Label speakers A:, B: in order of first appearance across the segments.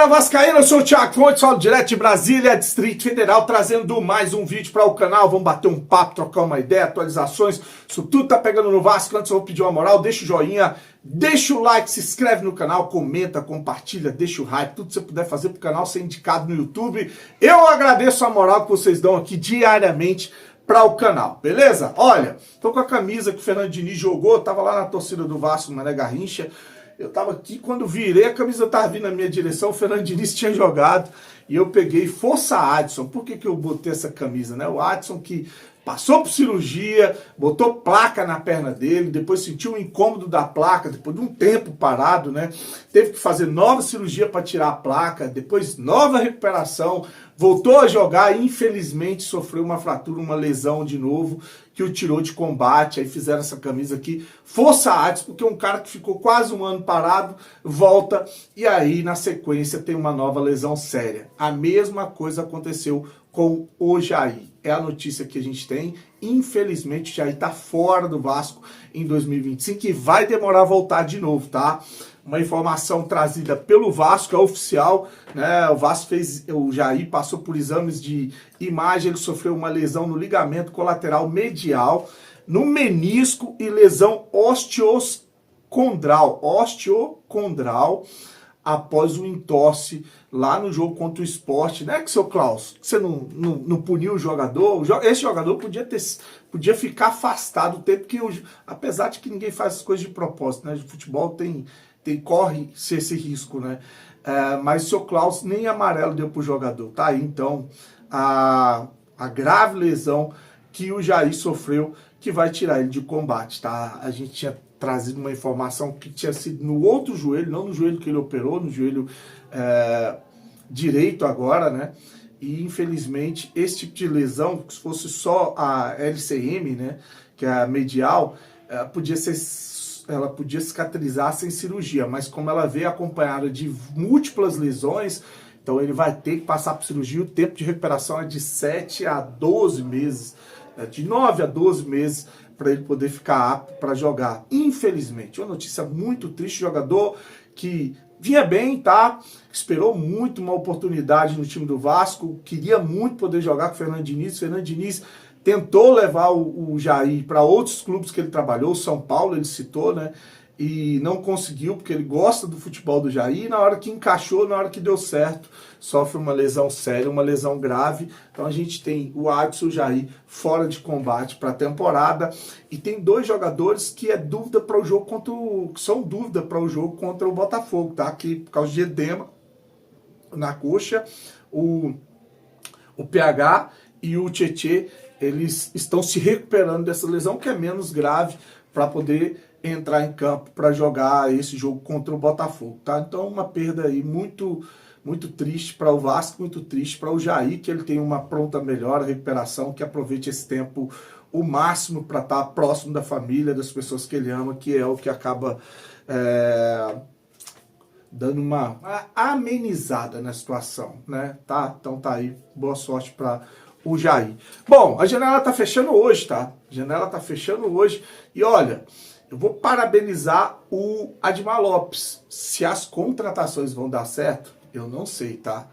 A: galera vascaína, eu sou o Thiago Fontes, falo direto de Brasília, Distrito Federal, trazendo mais um vídeo para o canal. Vamos bater um papo, trocar uma ideia, atualizações. Isso tudo tá pegando no Vasco. Antes eu vou pedir uma moral, deixa o joinha, deixa o like, se inscreve no canal, comenta, compartilha, deixa o hype, tudo que você puder fazer pro canal ser indicado no YouTube. Eu agradeço a moral que vocês dão aqui diariamente para o canal, beleza? Olha, tô com a camisa que o Fernando Diniz jogou, tava lá na torcida do Vasco, no Mané Garrincha. Eu tava aqui, quando virei, a camisa tava vindo na minha direção, o Fernando Diniz tinha jogado, e eu peguei Força Adson. Por que eu botei essa camisa, né? O Adson que passou por cirurgia, botou placa na perna dele, depois sentiu o incômodo da placa, depois de um tempo parado, né? Teve que fazer nova cirurgia para tirar a placa, depois nova recuperação, voltou a jogar e infelizmente sofreu uma fratura, uma lesão de novo, que o tirou de combate. Aí fizeram essa camisa aqui, Força Adson, porque um cara que ficou quase um ano parado, volta e aí na sequência tem uma nova lesão séria. A mesma coisa aconteceu com o Jair. É a notícia que a gente tem. Infelizmente, o Jair tá fora do Vasco em 2025 e vai demorar a voltar de novo, tá? Uma informação trazida pelo Vasco, é oficial, né? O Vasco fez, o Jair passou por exames de imagem, ele sofreu uma lesão no ligamento colateral medial, no menisco e lesão osteocondral, após um entorse lá no jogo contra o Sport, né, que seu Klaus, você não puniu o jogador? Esse jogador podia ficar afastado o tempo que, apesar de que ninguém faz as coisas de propósito, né, o futebol corre esse risco, né, mas o seu Klaus nem amarelo deu pro jogador, tá aí então a grave lesão que o Jair sofreu, que vai tirar ele de combate, tá? A gente tinha trazido uma informação que tinha sido no outro joelho, não no joelho que ele operou, no joelho direito agora, né? E infelizmente esse tipo de lesão, se fosse só a LCM, né, que é a medial, ela podia cicatrizar sem cirurgia, mas como ela veio acompanhada de múltiplas lesões, então ele vai ter que passar por cirurgia. O tempo de recuperação é de 7 a 12 meses, de 9 a 12 meses, para ele poder ficar apto para jogar. Infelizmente, uma notícia muito triste. Jogador que vinha bem, tá? Esperou muito uma oportunidade no time do Vasco, queria muito poder jogar com o Fernando Diniz. Fernando Diniz tentou levar o Jair para outros clubes que ele trabalhou, São Paulo ele citou, né? E não conseguiu, porque ele gosta do futebol do Jair, e na hora que encaixou, na hora que deu certo, sofre uma lesão séria, uma lesão grave. Então a gente tem o Adson e o Jair fora de combate para a temporada, e tem dois jogadores que é dúvida para o jogo que são dúvida para o jogo contra o Botafogo, tá? Que por causa de edema na coxa, o PH e o Tietê, eles estão se recuperando dessa lesão, que é menos grave, para poder entrar em campo para jogar esse jogo contra o Botafogo, tá? Então uma perda aí muito triste para o Vasco, muito triste para o Jair, que ele tem uma pronta melhora, recuperação, que aproveite esse tempo o máximo para estar próximo da família, das pessoas que ele ama, que é o que acaba dando uma amenizada na situação, né? Tá? Então tá aí, boa sorte para o Jair. Bom, a janela tá fechando hoje, tá? A janela tá fechando hoje e olha, eu vou parabenizar o Admar Lopes. Se as contratações vão dar certo, eu não sei, tá?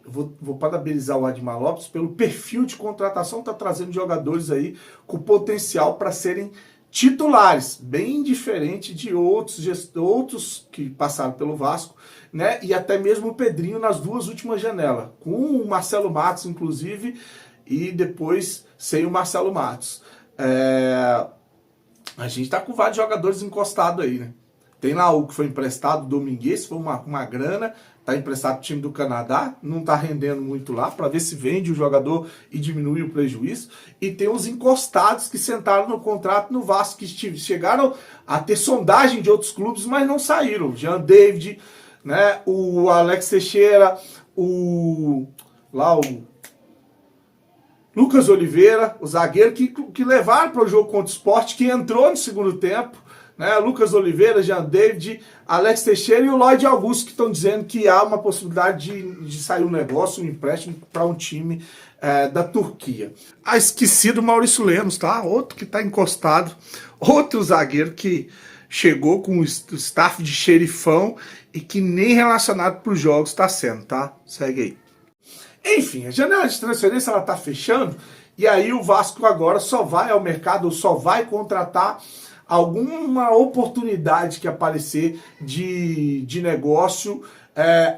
A: Eu vou parabenizar o Admar Lopes pelo perfil de contratação, tá trazendo jogadores aí com potencial para serem titulares, bem diferente de outros que passaram pelo Vasco, né? E até mesmo o Pedrinho nas duas últimas janelas, com o Marcelo Matos, inclusive, e depois sem o Marcelo Matos. A gente tá com vários jogadores encostados aí, né? Tem lá o que foi emprestado, o Domingues, foi uma grana, tá emprestado pro time do Canadá, não tá rendendo muito lá, para ver se vende o jogador e diminui o prejuízo. E tem os encostados que sentaram no contrato no Vasco, que chegaram a ter sondagem de outros clubes, mas não saíram. Jean David, né? O Alex Teixeira, o Lucas Oliveira, o zagueiro que levaram para o jogo contra o Sport, que entrou no segundo tempo, né? Lucas Oliveira, Jean David, Alex Teixeira e o Lloyd Augusto, que estão dizendo que há uma possibilidade de sair um negócio, um empréstimo para um time da Turquia. Esqueci do Maurício Lemos, tá? Outro que está encostado, outro zagueiro que chegou com o staff de xerifão e que nem relacionado para os jogos está sendo, tá? Segue aí. Enfim, a janela de transferência ela tá fechando e aí o Vasco agora só vai ao mercado, ou só vai contratar alguma oportunidade que aparecer de negócio.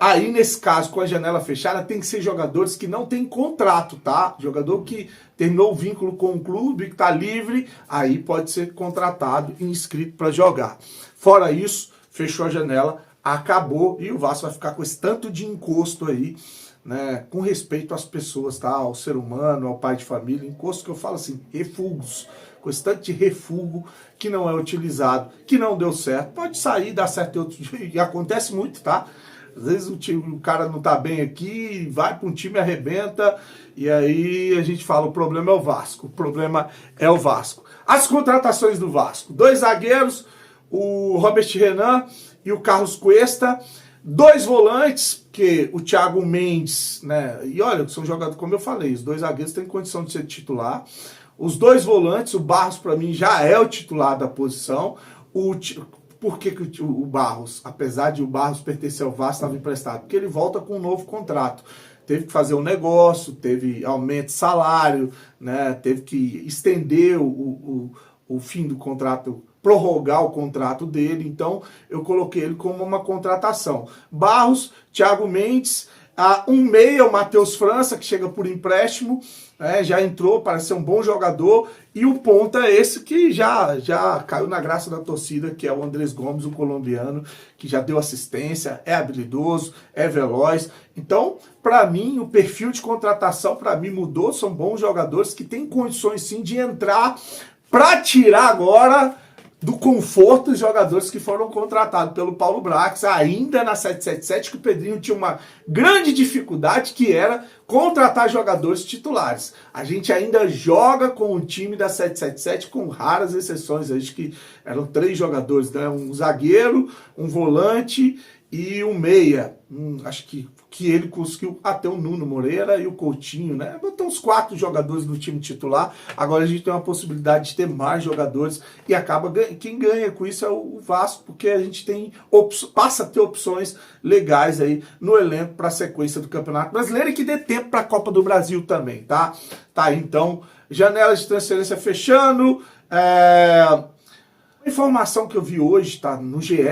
A: Aí nesse caso, com a janela fechada, tem que ser jogadores que não têm contrato, tá? Jogador que terminou o vínculo com o clube, que tá livre, aí pode ser contratado e inscrito para jogar. Fora isso, fechou a janela, acabou e o Vasco vai ficar com esse tanto de encosto aí, né, com respeito às pessoas, tá? Ao ser humano, ao pai de família, encosto que eu falo assim, refugos, com esse tanto de refugo que não é utilizado, que não deu certo, pode sair, dar certo em outro dia, e acontece muito, tá? Às vezes o cara não tá bem aqui, vai para um time, arrebenta, e aí a gente fala, o problema é o Vasco, o problema é o Vasco. As contratações do Vasco, 2 zagueiros, o Robert Renan e o Carlos Cuesta, 2 volantes, que o Thiago Mendes, né, e olha, são jogadores, como eu falei, os 2 zagueiros têm condição de ser titular, os 2 volantes, o Barros para mim já é o titular da posição, por que o Barros, apesar de o Barros pertencer ao Vasco, estava emprestado? Porque ele volta com um novo contrato, teve que fazer um negócio, teve aumento de salário, né, teve que estender o fim do contrato, prorrogar o contrato dele, então eu coloquei ele como uma contratação. Barros, Thiago Mendes, um meia, o Matheus França, que chega por empréstimo, já entrou, parece ser um bom jogador, e o ponta é esse que já caiu na graça da torcida, que é o Andrés Gomes, um colombiano, que já deu assistência, é habilidoso, é veloz. Então, para mim, o perfil de contratação, para mim, mudou, são bons jogadores que têm condições sim de entrar para tirar agora do conforto dos jogadores que foram contratados pelo Paulo Brax, ainda na 777, que o Pedrinho tinha uma grande dificuldade, que era contratar jogadores titulares. A gente ainda joga com o time da 777, com raras exceções, acho que eram 3 jogadores, né? Um zagueiro, um volante e um meia. Acho que ele conseguiu até o Nuno Moreira e o Coutinho, né? Botou uns 4 jogadores no time titular. Agora a gente tem uma possibilidade de ter mais jogadores e acaba quem ganha com isso é o Vasco, porque a gente passa a ter opções legais aí no elenco para a sequência do Campeonato Brasileiro e que dê tempo para a Copa do Brasil também, tá? Tá aí, então, janela de transferência fechando. A informação que eu vi hoje, tá, no GE,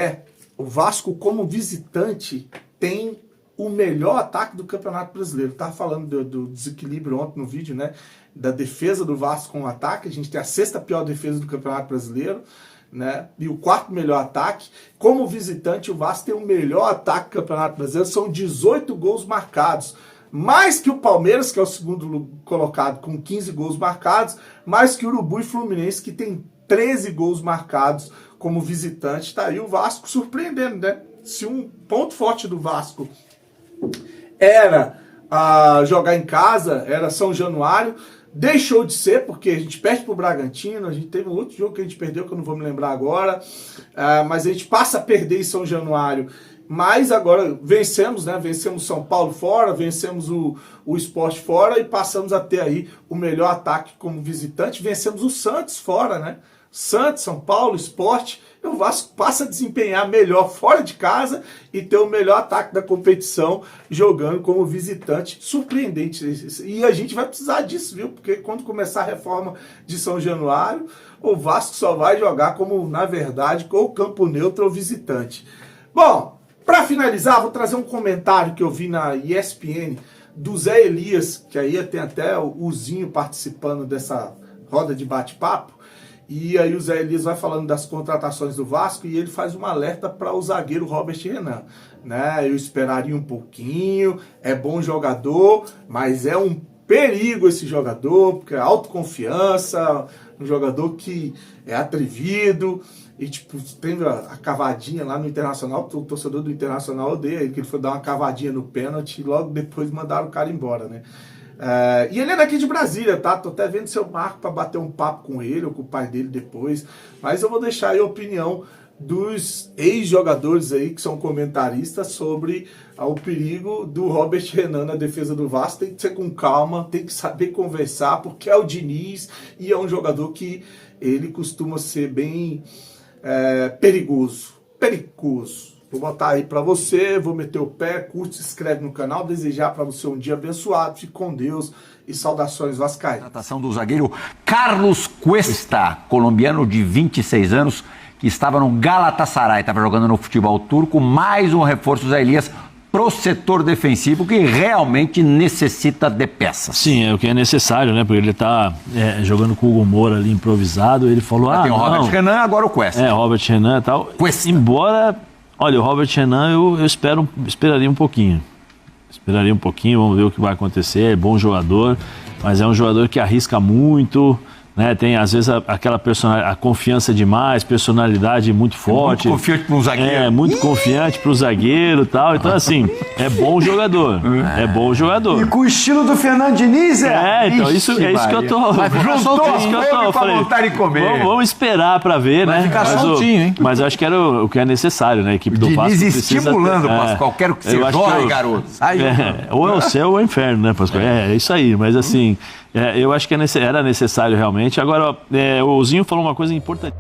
A: o Vasco como visitante tem o melhor ataque do Campeonato Brasileiro. Tava falando do desequilíbrio ontem no vídeo, né? Da defesa do Vasco com o ataque. A gente tem a 6ª pior defesa do Campeonato Brasileiro, né? E o 4º melhor ataque. Como visitante, o Vasco tem o melhor ataque do Campeonato Brasileiro. São 18 gols marcados. Mais que o Palmeiras, que é o segundo colocado com 15 gols marcados. Mais que o Urubu e Fluminense, que tem 13 gols marcados como visitante. Tá aí o Vasco surpreendendo, né? Se um ponto forte do Vasco era jogar em casa, era São Januário, deixou de ser, porque a gente perde pro Bragantino, a gente teve um outro jogo que a gente perdeu, que eu não vou me lembrar agora, mas a gente passa a perder em São Januário, mas agora vencemos, né? Vencemos São Paulo fora, vencemos o Sport fora e passamos a ter aí o melhor ataque como visitante, vencemos o Santos fora, né? Santos, São Paulo, Sport, o Vasco passa a desempenhar melhor fora de casa e ter o melhor ataque da competição jogando como visitante. Surpreendente. E a gente vai precisar disso, viu? Porque quando começar a reforma de São Januário, o Vasco só vai jogar como, na verdade, com o campo neutro ou visitante. Bom, para finalizar, vou trazer um comentário que eu vi na ESPN do Zé Elias, que aí tem até o Zinho participando dessa roda de bate-papo. E aí o Zé Elias vai falando das contratações do Vasco e ele faz um alerta para o zagueiro Robert Renan, né? Eu esperaria um pouquinho, é bom jogador, mas é um perigo esse jogador, porque é autoconfiança, um jogador que é atrevido, e tipo, tem a cavadinha lá no Internacional, o torcedor do Internacional odeia, que ele foi dar uma cavadinha no pênalti e logo depois mandaram o cara embora, né? E ele é daqui de Brasília, tá? Tô até vendo se eu marco para bater um papo com ele ou com o pai dele depois. Mas eu vou deixar aí a opinião dos ex-jogadores aí que são comentaristas sobre o perigo do Robert Renan na defesa do Vasco. Tem que ser com calma, tem que saber conversar, porque é o Diniz e é um jogador que ele costuma ser bem perigoso. Vou botar aí pra você, vou meter o pé, curte, se inscreve no canal, desejar pra você um dia abençoado, fique com Deus e saudações vascaínas.
B: Contratação do zagueiro Carlos Cuesta, colombiano de 26 anos, que estava no Galatasaray, estava jogando no futebol turco, mais um reforço Zé Elias pro setor defensivo que realmente necessita de peças.
C: Sim, é o que é necessário, né? Porque ele tá jogando com o Hugo Moura ali improvisado, ele falou,
B: tem o Robert Renan, agora o Cuesta.
C: Robert Renan e tal.
B: Cuesta.
C: Embora, olha, o Robert Renan eu esperaria um pouquinho. Esperaria um pouquinho, vamos ver o que vai acontecer, é bom jogador, mas é um jogador que arrisca muito, né? Tem às vezes aquela a confiança demais, personalidade muito forte.
B: Muito confiante para um zagueiro.
C: Muito confiante para o zagueiro e tal. Então, assim, é bom jogador. É bom jogador.
D: E com o estilo do Fernando Diniz,
C: então, isso que eu tô. Vamos esperar para ver, né?
B: Vai ficar soltinho, hein?
C: Mas eu acho que era o que é necessário, né? A equipe do Vasco
B: Diniz estimulando, Pascoal. Quero que você jogue, garoto.
C: Ou é o céu ou é o inferno, né, Pascoal? É isso aí. Mas, assim, eu acho que era necessário realmente. Agora, o Zinho falou uma coisa importante.